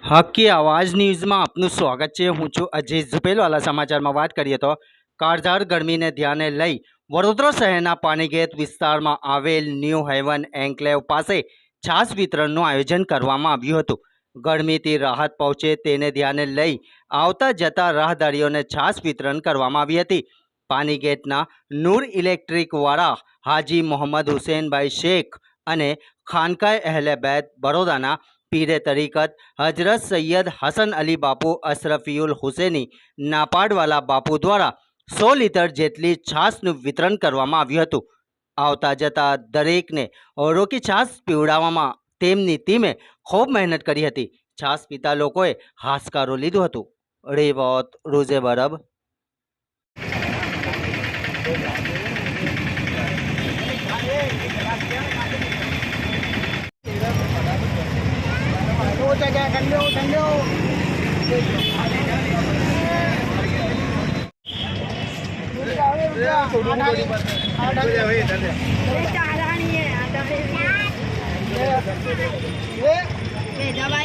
હક કી આવાજ ન્યૂઝમાં આપનું સ્વાગત છે। હું છું અજીત ઝુપેલવાલા। સમાચારમાં વાત કરીએ તો કાળઝાળ ગરમીને ધ્યાને લઈ વડોદરા શહેરના પાણીગેટ વિસ્તારમાં આવેલ ન્યૂ હેવન એન્કલેવ પાસે છાશ વિતરણનું આયોજન કરવામાં આવ્યું હતું। ગરમીથી રાહત પહોંચે તેને ધ્યાને લઈ આવતા જતા રાહદારીઓને છાશ વિતરણ કરવામાં આવી હતી। પાણીગેટના નૂર ઇલેક્ટ્રિકવાળા હાજી મોહમ્મદ હુસૈનભાઈ શેખ અને ખાનકાએ અહેલે बैत बड़ौदाना पीरे तरीक़त हजरत सैयद हसन अली बापू अशरफियुल हुसैनी नापाडवाला बापू द्वारा 100 लीटर जेटली छाशનું વિતરણ કરવામાં આવ્યું હતું। આવતા જતા દરેકને રોકી છાશ પીવડાવવામાં તેમની ટીમે ખૂબ મહેનત કરી હતી। છાશ પીતા લોકોએ હાશકારો લીધો હતો। રિપોર્ટ રોઝે બરબ।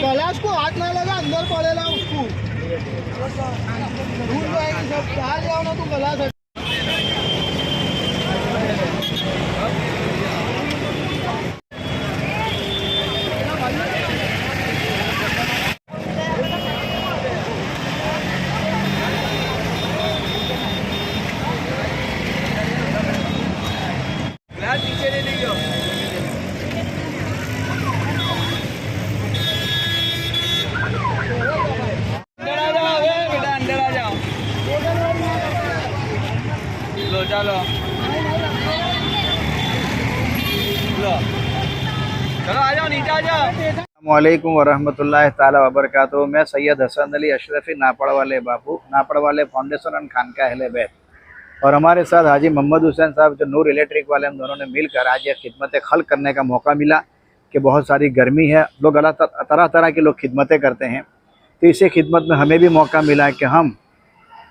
गलास को हाथ ना लगा, अंदर पड़ेगा उसको भूल जाएगी सब। कहा जाओ ना तो गलास नीचे ले लीजिए। लो चलो लो चलो आ जाओ, नीचे आ जाओ। अस्सलामुअलैकुम वरहमतुल्लाहि ताला वबरकातुहू। मैं सैयद हसन अली अशरफी नापड़वाले बापू नापड़वाले फाउंडेशन एंड खानका अहले बैत और हमारे साथ हाजी मोहम्मद हुसैन साहब जो नूर इलेक्ट्रिक वाले, हम दोनों ने मिलकर आज ये खिदमत खल्क करने का मौका मिला कि बहुत सारी गर्मी है, लोग अल्लाह तरह तरह के लोग खिदमतें करते हैं। तो इसी खिदमत में हमें भी मौका मिला कि हम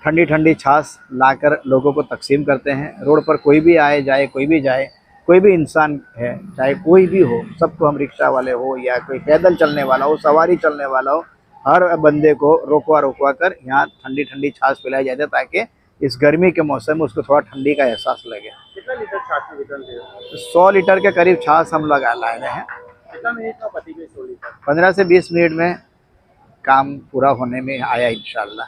ठंडी ठंडी छाछ लाकर लोगों को तकसीम करते हैं। रोड पर कोई भी आए जाए, कोई भी जाए, कोई भी इंसान है, चाहे कोई भी हो, सबको हम रिक्शा वाले हो या कोई पैदल चलने वाला हो, सवारी चलने वाला हो, हर बंदे को रोकवा कर यहाँ ठंडी ठंडी छाछ पिलाई जाती है ताकि इस गर्मी के मौसम में उसको थोड़ा ठंडी का एहसास लगे। कितना लीटर छाछ की वितरण थे? 100 लीटर के करीब छाछ हम लगा लाए हैं। कितना मिनट का पति के 100 लीटर? 15 से 20 मिनट में काम पूरा होने में आया इंशाल्लाह।